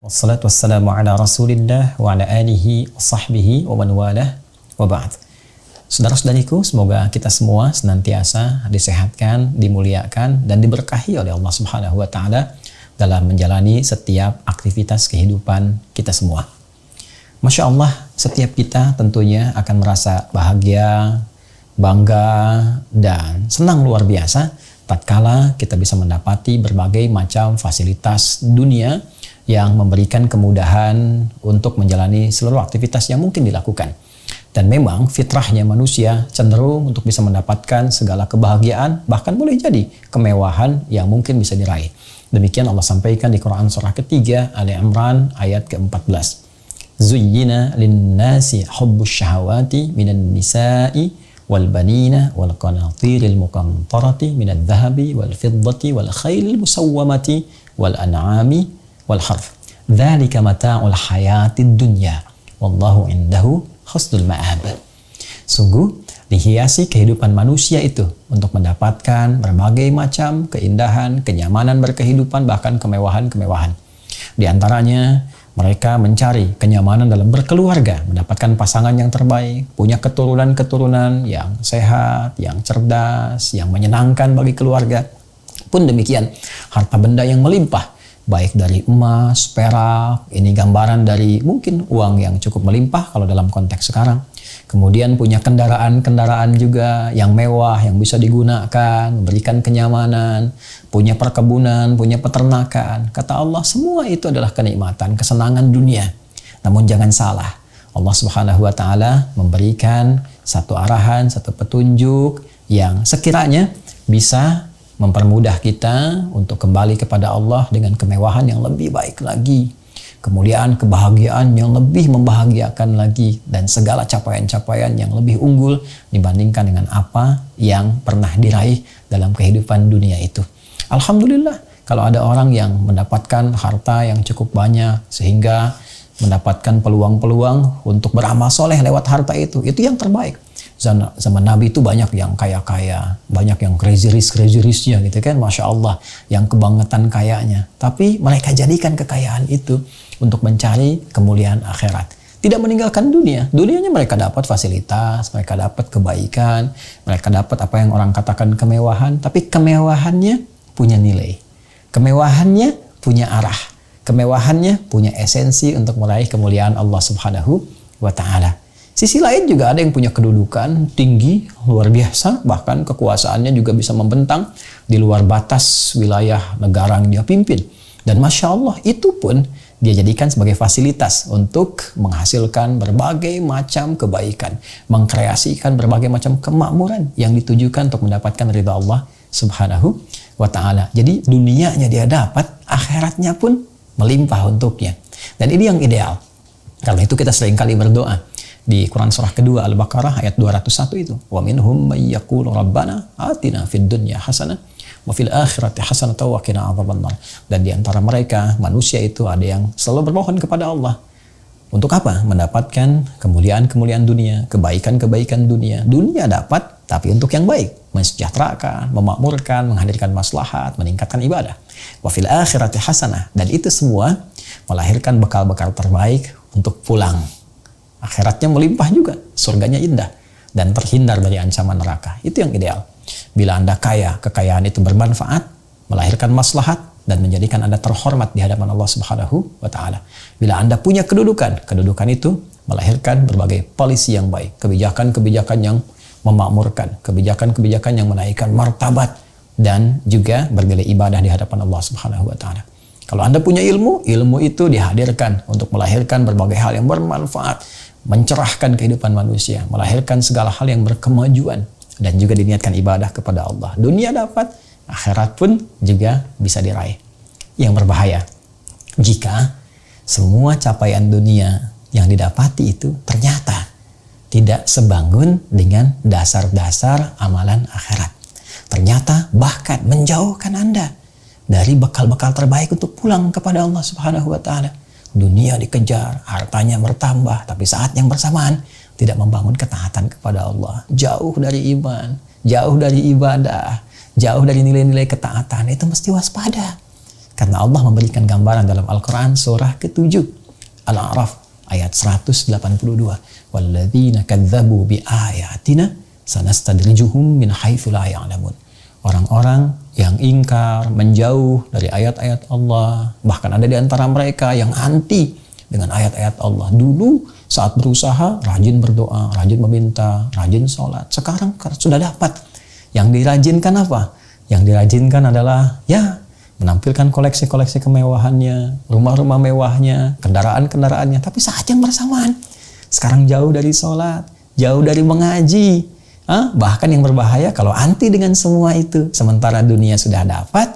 Wassalatu wassalamu ala rasulillah wa ala alihi wa sahbihi wa man walah wa ba'd. Saudara-saudariku, semoga kita semua senantiasa disehatkan, dimuliakan, dan diberkahi oleh Allah Subhanahu wa Ta'ala dalam menjalani setiap aktivitas kehidupan kita semua. Masya Allah, setiap kita tentunya akan merasa bahagia, bangga, dan senang luar biasa tatkala kita bisa mendapati berbagai macam fasilitas dunia yang memberikan kemudahan untuk menjalani seluruh aktivitas yang mungkin dilakukan. Dan memang fitrahnya manusia cenderung untuk bisa mendapatkan segala kebahagiaan, bahkan boleh jadi kemewahan yang mungkin bisa diraih. Demikian Allah sampaikan di Quran surah ketiga, Ali Imran ayat ke-14. Zuyyina linnasi hubbus syahawati minan nisa'i wal banina wal qanatiril muqantarati minadh dhahabi wal fiddati wal khailil musawwamati wal an'ami wal harf. Dzalika mata'ul hayatid dunya wallahu indahu husnul ma'ab. Sungguh dihiasi kehidupan manusia itu untuk mendapatkan berbagai macam keindahan, kenyamanan berkehidupan, bahkan kemewahan-kemewahan. Di antaranya mereka mencari kenyamanan dalam berkeluarga, mendapatkan pasangan yang terbaik, punya keturunan-keturunan yang sehat, yang cerdas, yang menyenangkan bagi keluarga. Pun demikian, harta benda yang melimpah, baik dari emas, perak, ini gambaran dari mungkin uang yang cukup melimpah kalau dalam konteks sekarang. Kemudian punya kendaraan-kendaraan juga yang mewah, yang bisa digunakan, memberikan kenyamanan, punya perkebunan, punya peternakan. Kata Allah, semua itu adalah kenikmatan, kesenangan dunia. Namun jangan salah, Allah Subhanahu wa Ta'ala memberikan satu arahan, satu petunjuk yang sekiranya bisa mempermudah kita untuk kembali kepada Allah dengan kemewahan yang lebih baik lagi, kemudian kebahagiaan yang lebih membahagiakan lagi, dan segala capaian-capaian yang lebih unggul dibandingkan dengan apa yang pernah diraih dalam kehidupan dunia itu. Alhamdulillah, kalau ada orang yang mendapatkan harta yang cukup banyak sehingga mendapatkan peluang-peluang untuk beramal soleh lewat harta itu yang terbaik. Zaman Nabi itu banyak yang kaya-kaya, banyak yang crazy rich-nya gitu kan, Masya Allah, yang kebangetan kayanya. Tapi mereka jadikan kekayaan itu untuk mencari kemuliaan akhirat. Tidak meninggalkan dunia. Dunianya mereka dapat fasilitas, mereka dapat kebaikan, mereka dapat apa yang orang katakan kemewahan, tapi kemewahannya punya nilai. Kemewahannya punya arah. Kemewahannya punya esensi untuk meraih kemuliaan Allah Subhanahu wa Ta'ala. Sisi lain juga ada yang punya kedudukan tinggi, luar biasa, bahkan kekuasaannya juga bisa membentang di luar batas wilayah negara yang dia pimpin. Dan Masya Allah, itu pun dia jadikan sebagai fasilitas untuk menghasilkan berbagai macam kebaikan, mengkreasikan berbagai macam kemakmuran yang ditujukan untuk mendapatkan ridha Allah Subhanahu wa Ta'ala. Jadi dunianya dia dapat, akhiratnya pun melimpah untuknya. Dan ini yang ideal. Karena itu kita seringkali berdoa di Quran surah kedua Al-Baqarah ayat 201 itu, wa minhum may yaqulu rabbana atina fid dunya hasanah wa fil akhirati hasanah wa qina adzabannar. Dan di antara mereka manusia itu ada yang selalu bermohon kepada Allah untuk apa? Mendapatkan kemuliaan-kemuliaan dunia, kebaikan-kebaikan dunia. Dunia dapat, tapi untuk yang baik, mensejahterakan, memakmurkan, menghadirkan maslahat, meningkatkan ibadah. Wa fil akhirati hasanah, dan itu semua melahirkan bekal-bekal terbaik untuk pulang. Akhiratnya melimpah juga, surganya indah, dan terhindar dari ancaman neraka. Itu yang ideal. Bila Anda kaya, kekayaan itu bermanfaat, melahirkan maslahat, dan menjadikan Anda terhormat di hadapan Allah Subhanahu wa Ta'ala. Bila Anda punya kedudukan, kedudukan itu melahirkan berbagai polisi yang baik, kebijakan-kebijakan yang memakmurkan, kebijakan-kebijakan yang menaikkan martabat, dan juga bernilai ibadah di hadapan Allah Subhanahu wa Ta'ala. Kalau Anda punya ilmu, ilmu itu dihadirkan untuk melahirkan berbagai hal yang bermanfaat, mencerahkan kehidupan manusia, melahirkan segala hal yang berkemajuan, dan juga diniatkan ibadah kepada Allah. Dunia dapat, akhirat pun juga bisa diraih. Yang berbahaya jika semua capaian dunia yang didapati itu ternyata tidak sebangun dengan dasar-dasar amalan akhirat. Ternyata bahkan menjauhkan Anda dari bekal-bekal terbaik untuk pulang kepada Allah Subhanahu wa Ta'ala. Dunia dikejar, hartanya bertambah, tapi saat yang bersamaan tidak membangun ketaatan kepada Allah. Jauh dari iman, jauh dari ibadah, jauh dari nilai-nilai ketaatan. Itu mesti waspada. Karena Allah memberikan gambaran dalam Al-Quran surah ke-7 Al-A'raf ayat 182. Walladzina kadzabu bi ayatina sanastadrijuhum min haitsu la ya'lamun. Orang-orang yang ingkar, menjauh dari ayat-ayat Allah, bahkan ada di antara mereka yang anti dengan ayat-ayat Allah. Dulu saat berusaha, rajin berdoa, rajin meminta, rajin sholat. Sekarang sudah dapat. Yang dirajinkan apa? Yang dirajinkan adalah menampilkan koleksi-koleksi kemewahannya, rumah-rumah mewahnya, kendaraan-kendaraannya. Tapi saat yang bersamaan, sekarang jauh dari sholat, jauh dari mengaji. Bahkan yang berbahaya kalau anti dengan semua itu. Sementara dunia sudah dapat,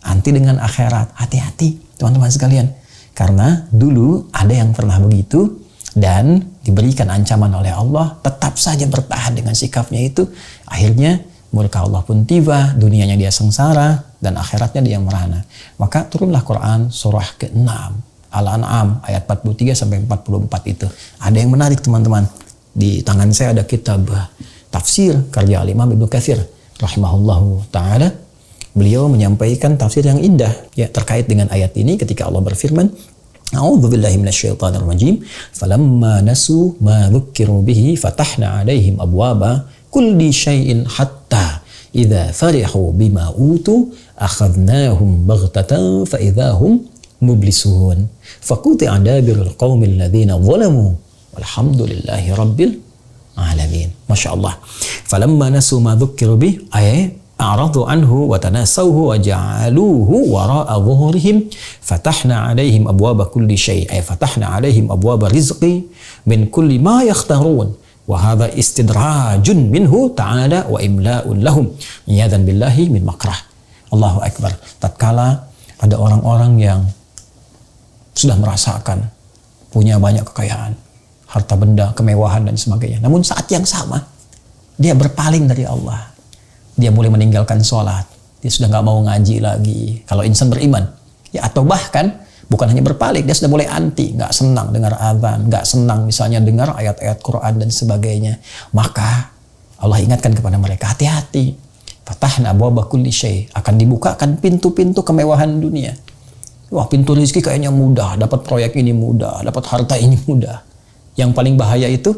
anti dengan akhirat. Hati-hati teman-teman sekalian. Karena dulu ada yang pernah begitu dan diberikan ancaman oleh Allah, tetap saja bertahan dengan sikapnya itu. Akhirnya murka Allah pun tiba, dunianya dia sengsara dan akhiratnya dia merana. Maka turunlah Quran surah ke-6 Al-An'am ayat 43 sampai 44 itu. Ada yang menarik teman-teman. Di tangan saya ada kitab tafsir karya Imam Ibnu Katsir rahimahullahu taala. Beliau menyampaikan tafsir yang indah terkait dengan ayat ini ketika Allah berfirman, A'udzubillahi minasyaitonir rajim. Falamma nasu ma dzukkiru bihi fatahna 'alaihim abwaba kulli syai'in hatta idza farihu bima utu akhadnahum baghtatan fa idzahum mublisun. Faquti'a dabirul qaumil ladzina zalamu walhamdulillahi rabbil alamin. Masya Allah. Falamma nasu ma dzukkiru bihi a'radu anhu wa tanasawhu wa ja'aluhu wara'a dhuhurihim fatahna 'alaihim abwaba kulli syai' fatahna 'alaihim abwaba rizqi min kulli ma yakhtarun wa hadha istidrajun minhu ta'ala wa imla'un lahum iyadzan billahi min makrah. Allahu akbar. Tatkala ada orang-orang yang sudah merasakan punya banyak kekayaan, harta benda, kemewahan dan sebagainya, namun saat yang sama dia berpaling dari Allah. Dia mulai meninggalkan sholat. Dia sudah nggak mau ngaji lagi. Kalau insan beriman. Atau bahkan bukan hanya berpaling. Dia sudah mulai anti. Nggak senang dengar azan. Nggak senang misalnya dengar ayat-ayat Quran dan sebagainya. Maka Allah ingatkan kepada mereka. Hati-hati. Fatahna abwaba kulli syai'. Akan dibukakan pintu-pintu kemewahan dunia. Wah, pintu rezeki kayaknya mudah. Dapat proyek ini mudah. Dapat harta ini mudah. Yang paling bahaya itu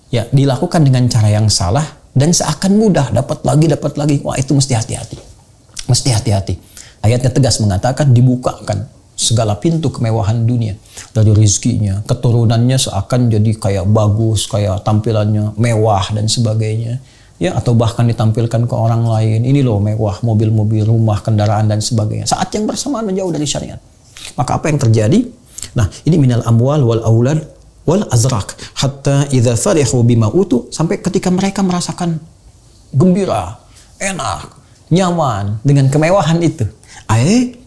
dilakukan dengan cara yang salah. Dan seakan mudah, dapat lagi. Wah, itu mesti hati-hati. Mesti hati-hati. Ayatnya tegas mengatakan dibukakan segala pintu kemewahan dunia. Dari rezekinya, keturunannya seakan jadi kayak bagus, kayak tampilannya mewah dan sebagainya. Atau bahkan ditampilkan ke orang lain. Ini loh mewah, mobil-mobil, rumah, kendaraan dan sebagainya. Saat yang bersamaan menjauh dari syariat. Maka apa yang terjadi? Nah, ini minal amwal wal aulad wal azraq hatta idza farihu bima utu, sampai ketika mereka merasakan gembira, enak, nyaman dengan kemewahan itu.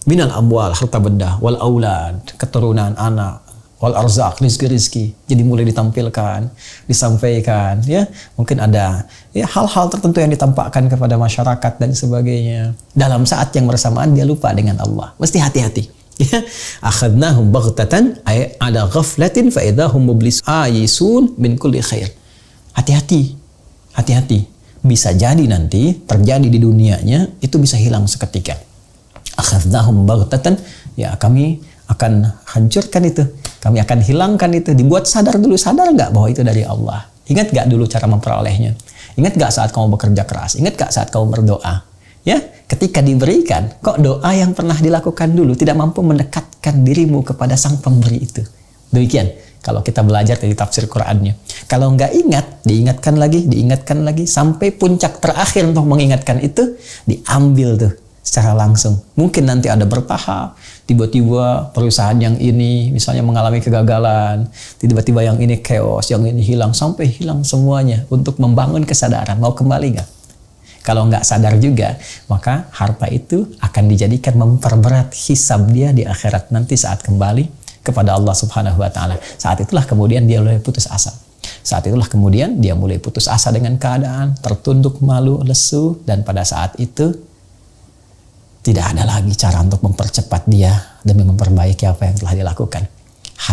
Minal amwal, harta benda, wal aulad, keturunan anak, wal arzaq, rizki, jadi mulai ditampilkan, disampaikan, mungkin ada hal-hal tertentu yang ditampakkan kepada masyarakat dan sebagainya. Dalam saat yang bersamaan dia lupa dengan Allah. Mesti hati-hati. Akhadnahum baghtatan ay ala ghaflatin fa idahum mublisun min kulli khair. Hati-hati. Bisa jadi nanti terjadi di dunianya itu bisa hilang seketika. Akhadnahum baghtatan, kami akan hancurkan itu. Kami akan hilangkan itu. Dibuat sadar dulu. Sadar nggak bahwa itu dari Allah? Ingat nggak dulu cara memperolehnya? Ingat nggak saat kamu bekerja keras? Ingat nggak saat kamu berdoa? Ketika diberikan, kok doa yang pernah dilakukan dulu tidak mampu mendekatkan dirimu kepada sang pemberi itu. Demikian kalau kita belajar dari tafsir Qur'annya. Kalau nggak ingat, diingatkan lagi, sampai puncak terakhir untuk mengingatkan itu, diambil tuh secara langsung. Mungkin nanti ada bertahap, tiba-tiba perusahaan yang ini misalnya mengalami kegagalan, tiba-tiba yang ini chaos, yang ini hilang, sampai hilang semuanya untuk membangun kesadaran. Mau kembali nggak? Kalau nggak sadar juga, maka harta itu akan dijadikan memperberat hisab dia di akhirat nanti saat kembali kepada Allah Subhanahu wa Ta'ala. Saat itulah kemudian dia mulai putus asa. Dengan keadaan tertunduk, malu, lesu, dan pada saat itu tidak ada lagi cara untuk mempercepat dia demi memperbaiki apa yang telah dilakukan.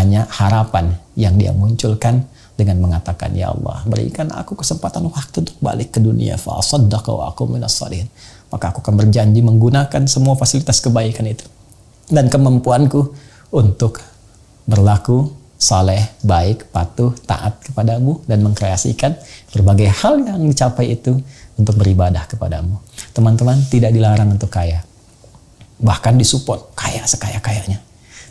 Hanya harapan yang dia munculkan dengan mengatakan, ya Allah, berikan aku kesempatan waktu untuk balik ke dunia, fa asaddaqa wa aqum minas shalihin. Maka aku akan berjanji menggunakan semua fasilitas kebaikan itu dan kemampuanku untuk berlaku saleh, baik, patuh, taat kepadamu, dan mengkreasikan berbagai hal yang dicapai itu untuk beribadah kepadamu. Teman-teman, tidak dilarang untuk kaya. Bahkan disupport, kaya sekaya-kayanya.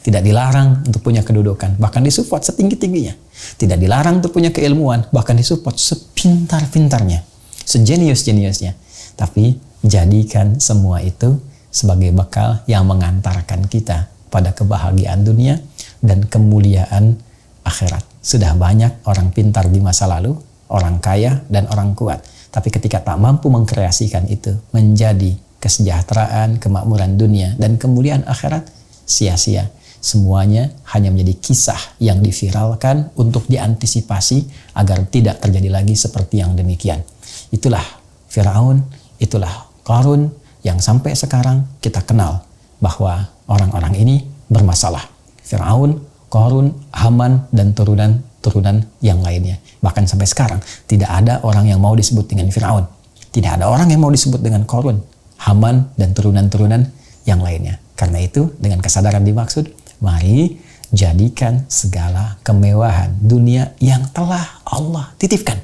Tidak dilarang untuk punya kedudukan, bahkan disupport setinggi-tingginya. Tidak dilarang untuk punya keilmuan, bahkan disupport sepintar-pintarnya, sejenius-jeniusnya. Tapi jadikan semua itu sebagai bekal yang mengantarkan kita pada kebahagiaan dunia dan kemuliaan akhirat. Sudah banyak orang pintar di masa lalu, orang kaya dan orang kuat. Tapi ketika tak mampu mengkreasikan itu menjadi kesejahteraan, kemakmuran dunia, dan kemuliaan akhirat, sia-sia. Semuanya hanya menjadi kisah yang diviralkan untuk diantisipasi agar tidak terjadi lagi seperti yang demikian. Itulah Firaun, itulah Qarun yang sampai sekarang kita kenal bahwa orang-orang ini bermasalah. Firaun, Qarun, Haman, dan turunan yang lainnya. Bahkan sampai sekarang tidak ada orang yang mau disebut dengan Firaun. Tidak ada orang yang mau disebut dengan Qarun, Haman, dan turunan-turunan yang lainnya. Karena itu dengan kesadaran dimaksud, mari jadikan segala kemewahan dunia yang telah Allah titipkan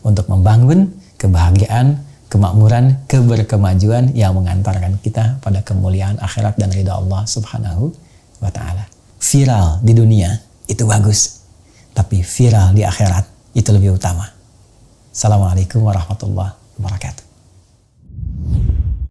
untuk membangun kebahagiaan, kemakmuran, keberkemajuan yang mengantarkan kita pada kemuliaan akhirat dan ridha Allah Subhanahu wa Ta'ala. Viral di dunia itu bagus, tapi viral di akhirat itu lebih utama. Assalamualaikum warahmatullahi wabarakatuh.